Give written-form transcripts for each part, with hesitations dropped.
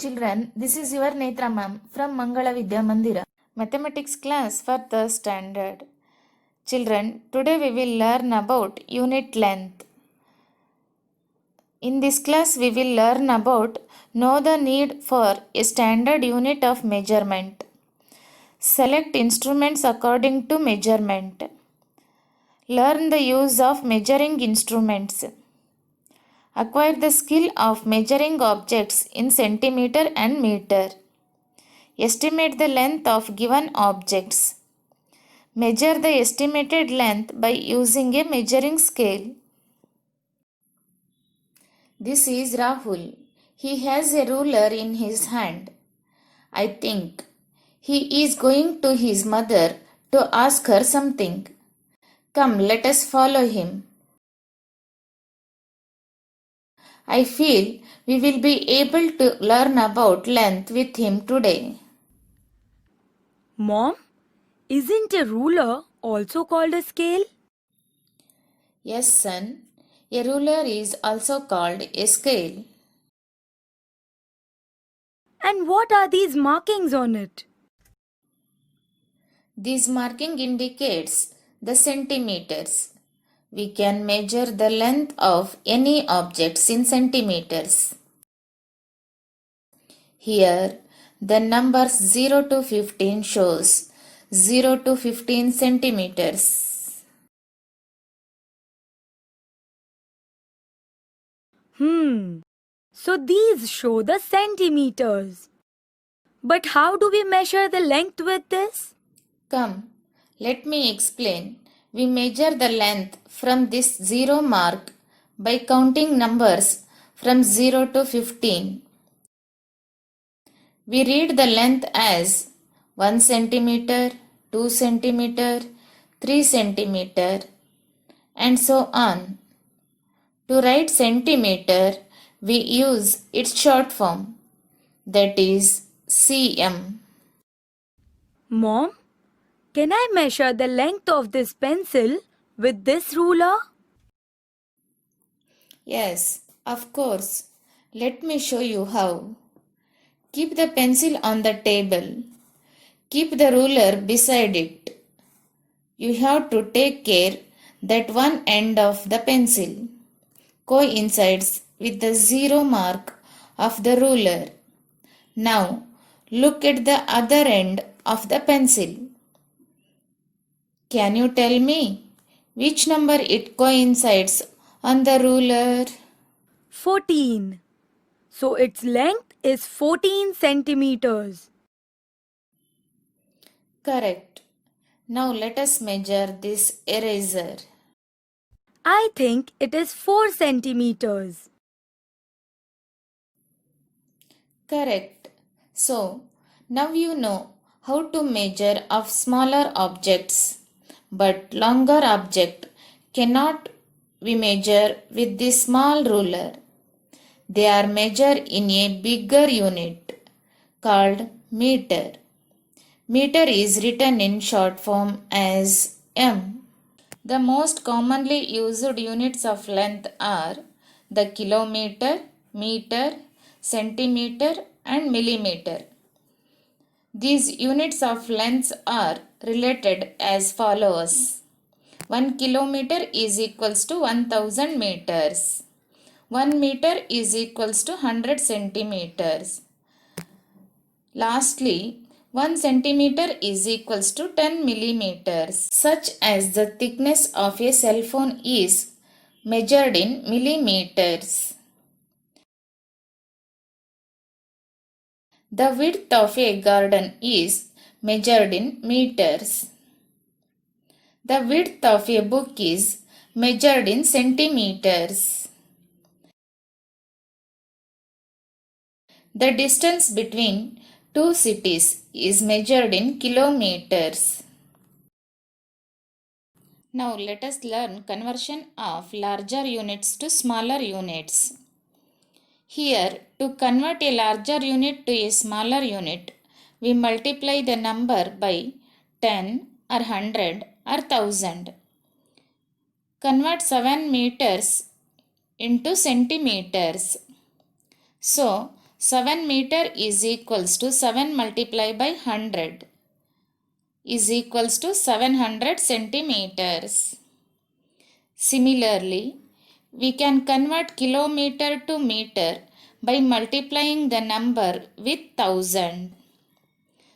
children, this is your Netra ma'am from Mangala Vidya Mandira. Mathematics class for third standard. Children, today we will learn about unit length. In this class we will learn about know the need for a standard unit of measurement. Select instruments according to measurement. Learn the use of measuring instruments. Acquire the skill of measuring objects in centimeter and meter. Estimate the length of given objects. Measure the estimated length by using a measuring scale. This is Rahul. He has a ruler in his hand. I think he is going to his mother to ask her something. Come, let us follow him. I feel we will be able to learn about length with him today. Mom, isn't a ruler also called a scale? Yes, son. A ruler is also called a scale. And what are these markings on it? This marking indicates the centimeters. We can measure the length of any objects in centimeters. Here, the numbers 0 to 15 shows 0 to 15 centimeters. So these show the centimeters. But how do we measure the length with this? Come, let me explain. We measure the length from this 0 mark by counting numbers from 0 to 15. We read the length as 1 centimeter, 2 centimeter, 3 centimeter, and so on. To write centimeter, we use its short form, that is cm. Mom, can I measure the length of this pencil with this ruler? Yes, of course. Let me show you how. Keep the pencil on the table. Keep the ruler beside it. You have to take care that one end of the pencil coincides with the 0 mark of the ruler. Now, look at the other end of the pencil. Can you tell me which number it coincides on the ruler? 14. So its length is 14 centimeters. Correct. Now let us measure this eraser. I think it is 4 centimeters. Correct. So, now you know how to measure of smaller objects, but longer object cannot be measured with this small ruler. They are measured in a bigger unit called meter. Meter is written in short form as m. The most commonly used units of length are the kilometer, meter, centimeter, and millimeter. These units of length are related as follows. 1 kilometer is equals to 1000 meters. 1 meter is equals to 100 centimeters. Lastly, 1 centimeter is equals to 10 millimeters, such as the thickness of a cell phone is measured in millimeters. The width of a garden is measured in meters. The width of a book is measured in centimeters. The distance between two cities is measured in kilometers. Now let us learn conversion of larger units to smaller units. Here, to convert a larger unit to a smaller unit, we multiply the number by 10 or 100 or 1000. Convert 7 meters into centimeters. So, 7 meter is equals to 7 multiplied by 100 is equals to 700 centimeters. Similarly, we can convert kilometer to meter by multiplying the number with 1000.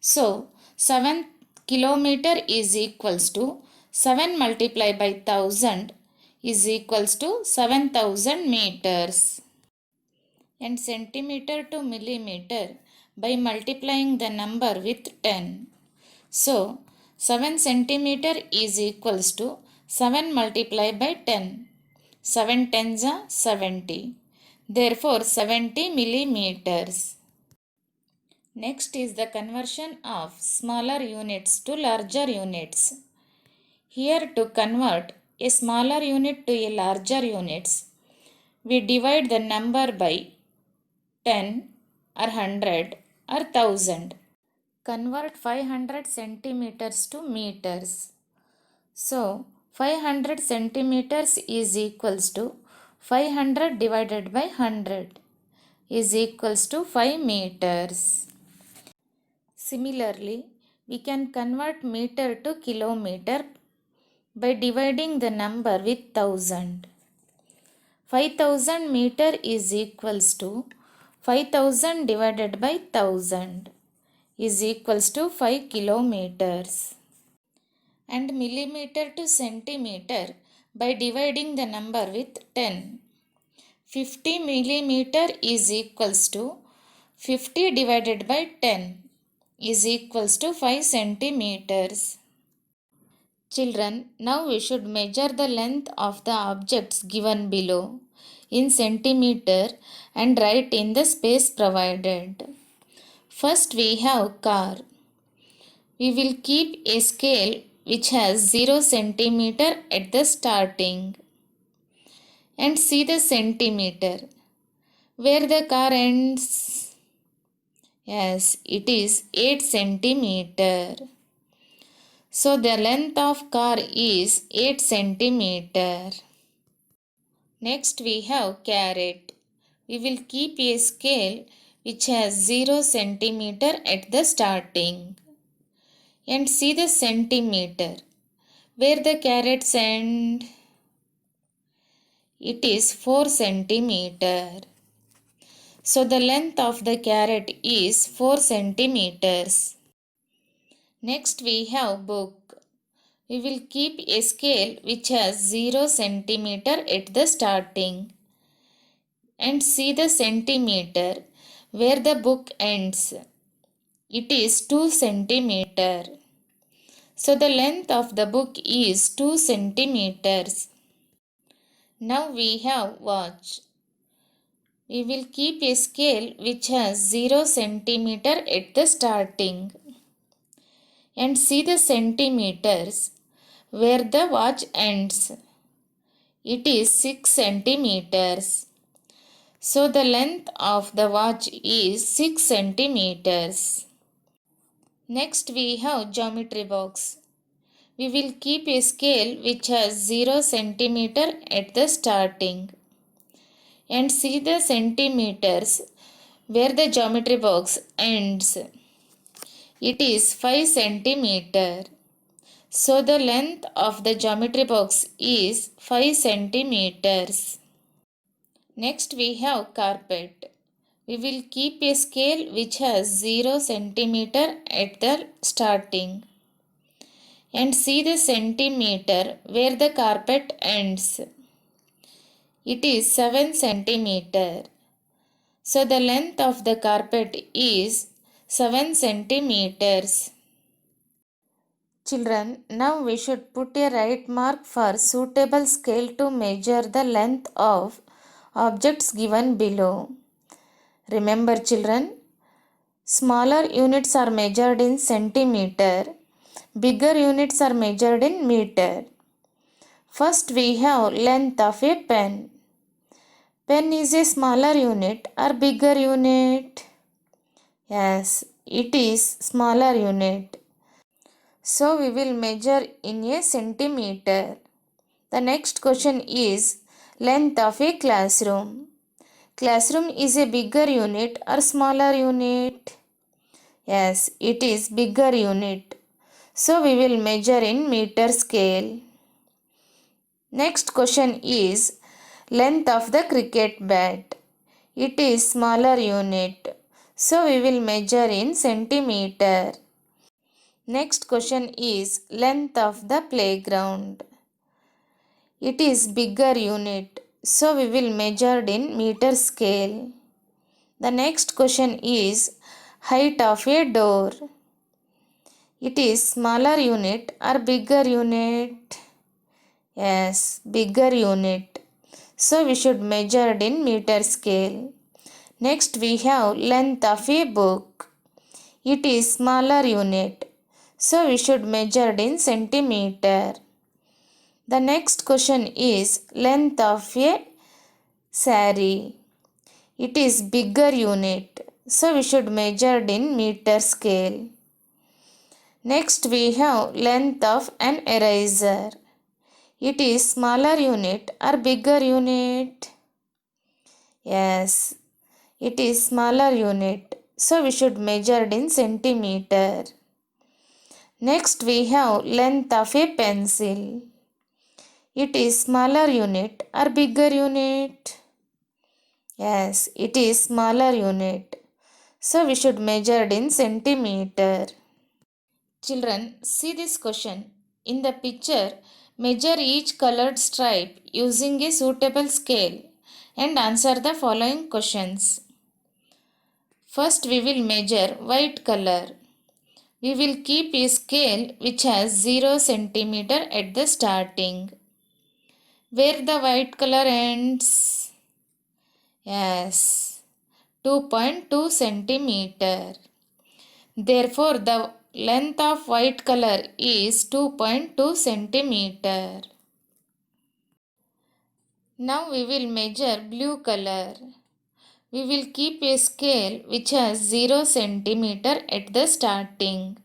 So, 7 kilometer is equals to 7 multiplied by 1000 is equals to 7000 meters. And centimeter to millimeter by multiplying the number with 10. So, 7 centimeter is equals to 7 multiplied by 10. 7 tens are 70. Therefore, 70 millimeters. Next is the conversion of smaller units to larger units. Here to convert a smaller unit to a larger units, we divide the number by 10 or 100 or 1000. Convert 500 centimeters to meters. So, 500 centimeters is equals to 500 divided by 100 is equals to 5 meters. Similarly, we can convert meter to kilometer by dividing the number with 1000. 5000 meter is equals to 5000 divided by 1000 is equals to 5 kilometers. And millimeter to centimeter by dividing the number with 10. 50 millimeter is equals to 50 divided by 10 is equals to 5 centimeters. Children, now we should measure the length of the objects given below in centimeter and write in the space provided. First we have car. We will keep a scale which has 0 centimeter at the starting and see the centimeter where the car ends. Yes, it is 8 centimeter. So the length of car is 8 centimeter. Next we have carrot. We will keep a scale which has 0 centimeter at the starting and see the centimeter where the carrots end. It is 4 centimeter. So the length of the carrot is 4 centimeters. Next we have book. We will keep a scale which has 0 centimeter at the starting and see the centimeter where the book ends. It is 2 centimeter. So the length of the book is 2 centimeters. Now we have watch. We will keep a scale which has 0 centimeter at the starting and see the centimeters where the watch ends. It is 6 centimeters. So the length of the watch is 6 centimeters. Next we have geometry box. We will keep a scale which has 0 centimeter at the starting and see the centimeters where the geometry box ends. It is 5 centimeter. So the length of the geometry box is 5 centimeters. Next we have carpet. We will keep a scale which has 0 centimeter at the starting and see the centimeter where the carpet ends. It is 7 centimeter. So the length of the carpet is 7 centimeters. Children, now we should put a right mark for suitable scale to measure the length of objects given below. Remember children, smaller units are measured in centimeter, bigger units are measured in meter. First we have length of a pen. Pen is a smaller unit or bigger unit? Yes, it is smaller unit. So we will measure in a centimeter. The next question is length of a classroom. Classroom is a bigger unit or smaller unit? Yes, it is bigger unit. So we will measure in meter scale. Next question is length of the cricket bat. It is smaller unit. So we will measure in centimeter. Next question is length of the playground. It is bigger unit. So we will measure in meter scale. The next question is height of a door. It is smaller unit or bigger unit? Yes, bigger unit. So we should measure it in meter scale. Next we have length of a book. It is smaller unit. So we should measure it in centimeter. The next question is length of a saree. It is bigger unit. So we should measure it in meter scale. Next we have length of an eraser. It is smaller unit or bigger unit? Yes, it is smaller unit. So we should measure it in centimeter. Next we have length of a pencil. It is smaller unit or bigger unit? Yes, it is smaller unit. So we should measure it in centimeter. Children, see this question. In the picture, measure each colored stripe using a suitable scale and answer the following questions. First, we will measure white color. We will keep a scale which has 0 centimeter at the starting. Where the white color ends? Yes, 2.2 centimeter. Therefore, the length of white color is 2.2 centimeter. Now we will measure blue color. We will keep a scale which has 0 centimeter at the starting.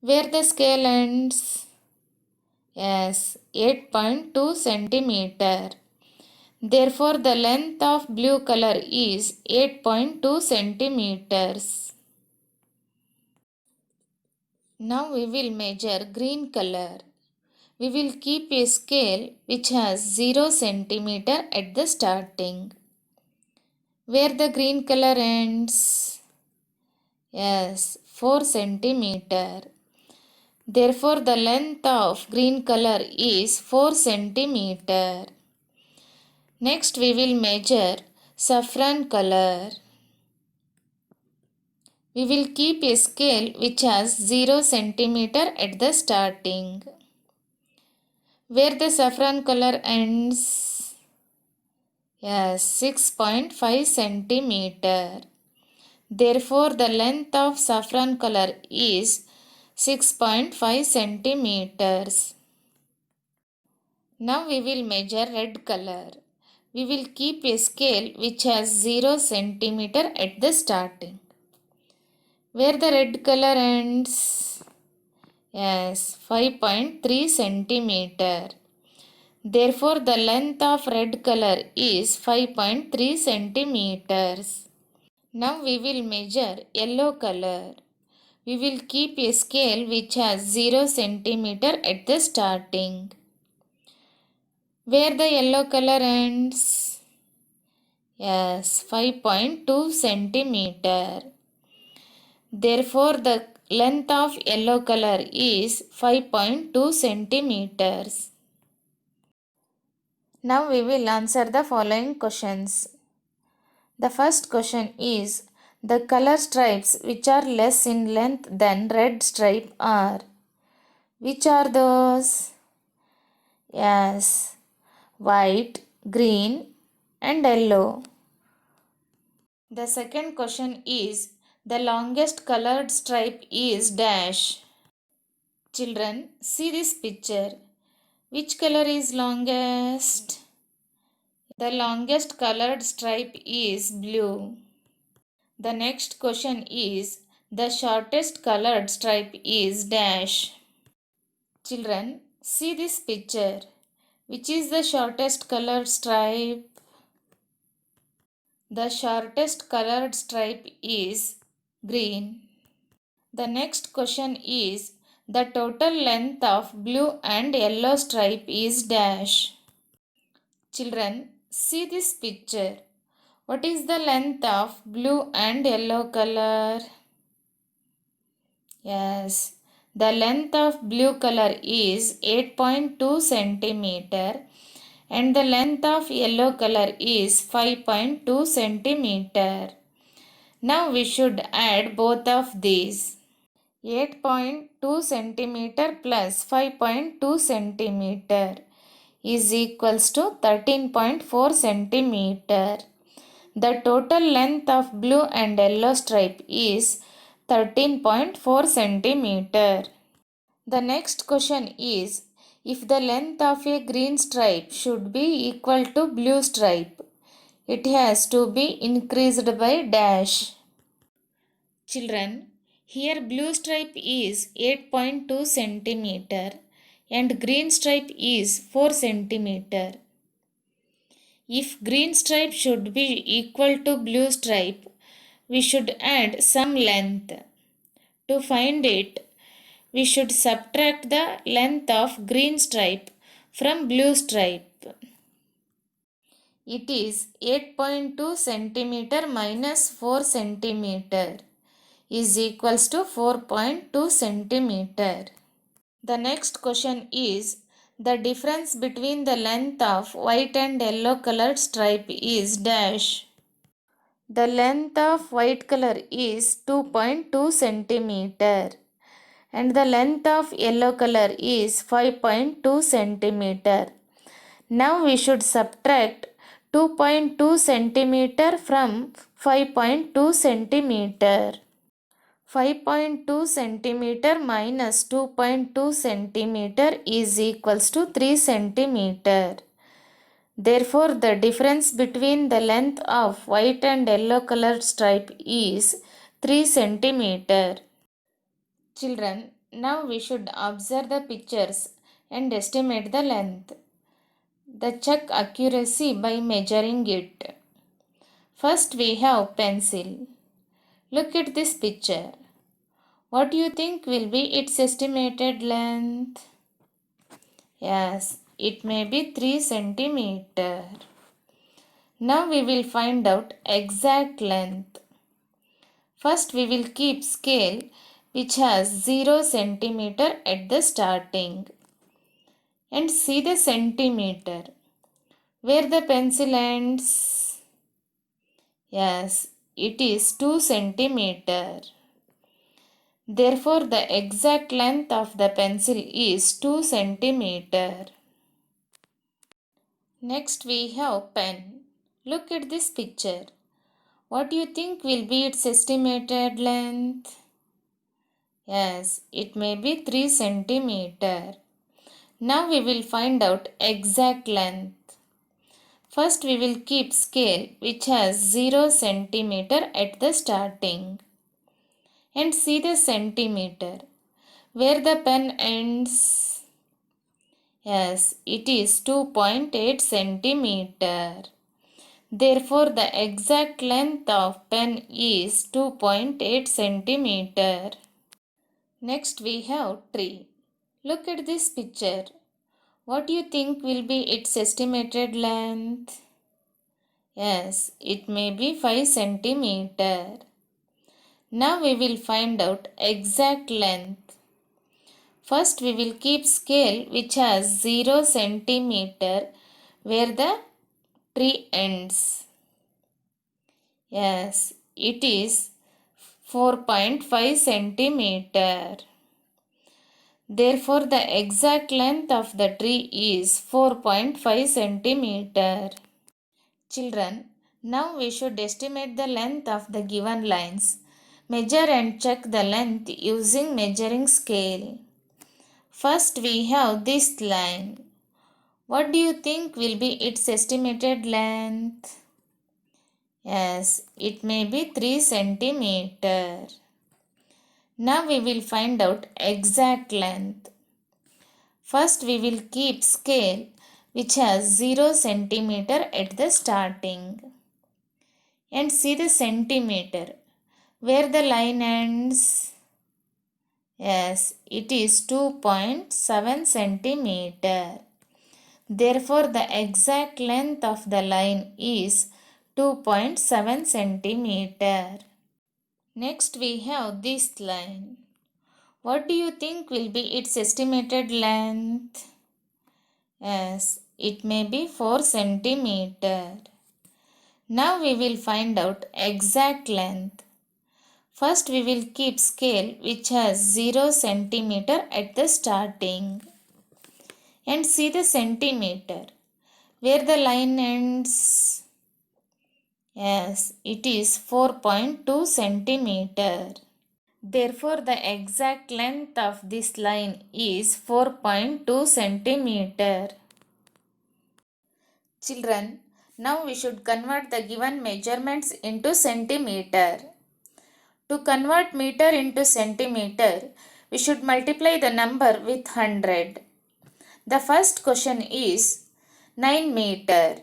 Where the scale ends? Yes, 8.2 centimeter. Therefore, the length of blue color is 8.2 centimeters. Now we will measure green color. We will keep a scale which has 0 centimeter at the starting. Where the green color ends? Yes, 4 centimeter. Therefore, the length of green color is 4 centimeter. Next, we will measure saffron color. We will keep a scale which has 0 centimeter at the starting. Where the saffron color ends? Yes, 6.5 centimeter. Therefore, the length of saffron color is 6.5 centimeters. Now we will measure red color. We will keep a scale which has 0 centimeter at the starting. Where the red color ends? Yes, 5.3 centimeter. Therefore, the length of red color is 5.3 centimeters. Now we will measure yellow color. We will keep a scale which has 0 centimeter at the starting. Where the yellow color ends? Yes, 5.2 centimeter. Therefore, the length of yellow color is 5.2 centimeters. Now we will answer the following questions. The first question is the color stripes which are less in length than red stripe are. Which are those? Yes, white, green and yellow. The second question is the longest colored stripe is dash. Children, see this picture. Which color is longest? The longest colored stripe is blue. The next question is the shortest colored stripe is dash. Children, see this picture. Which is the shortest colored stripe? The shortest colored stripe is green. The next question is the total length of blue and yellow stripe is dash. Children, see this picture. What is the length of blue and yellow color? Yes, the length of blue color is 8.2 centimeter and the length of yellow color is 5.2 centimeter. Now we should add both of these. 8.2 centimeter plus 5.2 centimeter is equals to 13.4 centimeter. The total length of blue and yellow stripe is 13.4 centimeter. The next question is if the length of a green stripe should be equal to blue stripe, it has to be increased by dash. Children, here blue stripe is 8.2 centimeter and green stripe is 4 centimeter. If green stripe should be equal to blue stripe, we should add some length. To find it, we should subtract the length of green stripe from blue stripe. It is 8.2 centimeter minus 4 centimeter is equals to 4.2 centimeter. The next question is the difference between the length of white and yellow colored stripe is dash. The length of white color is 2.2 centimeter and the length of yellow color is 5.2 centimeter. Now we should subtract 2.2 centimeter from 5.2 centimeter. 5.2 centimeter minus 2.2 centimeter is equals to 3 centimeter. Therefore, the difference between the length of white and yellow colored stripe is 3 centimeter. Children, now we should observe the pictures and estimate the length. The check accuracy by measuring it. First we have pencil. Look at this picture. What do you think will be its estimated length? Yes, it may be 3 centimeter. Now we will find out exact length. First we will keep scale which has 0 centimeter at the starting. And see the centimeter. Where the pencil ends? Yes, it is 2 centimeter. Therefore, the exact length of the pencil is 2 centimeter. Next we have pen. Look at this picture. What do you think will be its estimated length? Yes, it may be 3 centimeter. Now we will find out exact length. First we will keep scale which has 0 centimeter at the starting. And see the centimeter. Where the pen ends? Yes, it is 2.8 centimeter. Therefore, the exact length of pen is 2.8 centimeter. Next we have tree. Look at this picture. What do you think will be its estimated length? Yes, it may be 5 centimeter. Now we will find out exact length. First we will keep scale which has 0 centimeter where the tree ends. Yes, it is 4.5 centimeter. Therefore, the exact length of the tree is 4.5 centimeter. Children, now we should estimate the length of the given lines. Measure and check the length using measuring scale. First we have this line. What do you think will be its estimated length? Yes, it may be 3 centimeter. Now we will find out exact length. First we will keep scale which has 0 centimeter at the starting. and see the centimeter. Where the line ends? Yes, it is 2.7 centimeter. Therefore, the exact length of the line is 2.7 centimeter. Next, we have this line. What do you think will be its estimated length? Yes, it may be 4 centimeter. Now we will find out exact length. First we will keep scale which has 0 centimeter at the starting and see the centimeter. Where the line ends? Yes, it is 4.2 centimeter. Therefore, the exact length of this line is 4.2 centimeter. Children, now we should convert the given measurements into centimeter. To convert meter into centimeter, we should multiply the number with 100. The first question is 9 meter.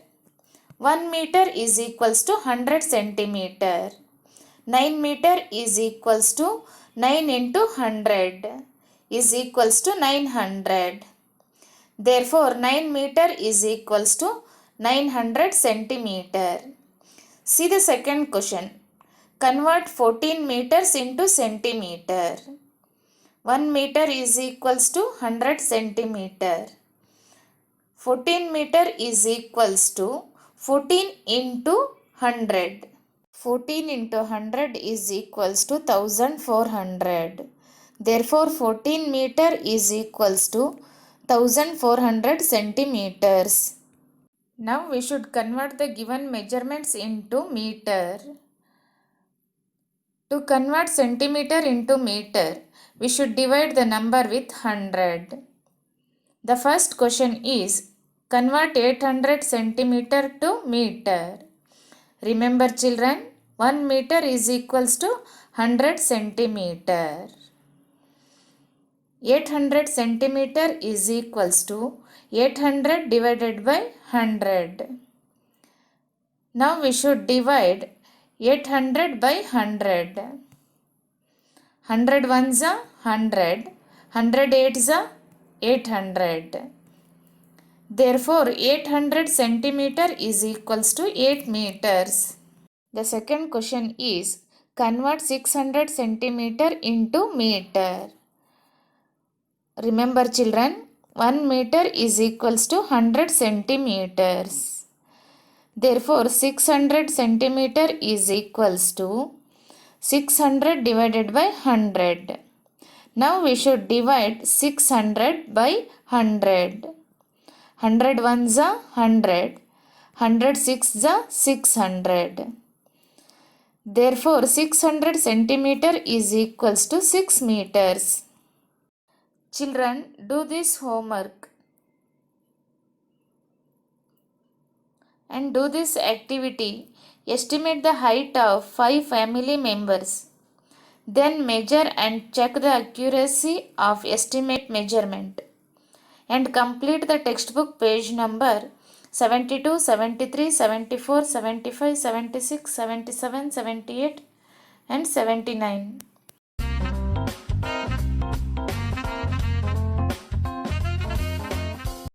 1 meter is equals to 100 centimeter. 9 meter is equals to 9 into 100 is equals to 900. Therefore, 9 meter is equals to 900 centimeter. See the second question. Convert 14 meters into centimeter. 1 meter is equals to 100 centimeter. 14 meter is equals to 14 into 100. 14 into 100 is equals to 1400. Therefore, 14 meter is equals to 1400 centimeters. Now we should convert the given measurements into meter. To convert centimeter into meter, we should divide the number with 100. The first question is convert 800 centimeter to meter. Remember children, 1 meter is equals to 100 centimeter. 800 centimeter is equals to 800 divided by 100. Now we should divide 800 by 100. 100 ones are 100. 100 eights are 800. Therefore, 800 centimeter is equals to 8 meters. The second question is convert 600 centimeter into meter. Remember children, 1 meter is equals to 100 centimeters. Therefore, 600 centimeter is equals to 600 divided by 100. Now we should divide 600 by 100. 100 ones are 100. 100 sixes are 600. Therefore, 600 centimeter is equals to 6 meters. Children, do this homework and do this activity. Estimate the height of 5 family members. Then measure and check the accuracy of estimate measurement. And complete the textbook page number 72, 73, 74, 75, 76, 77, 78 and 79.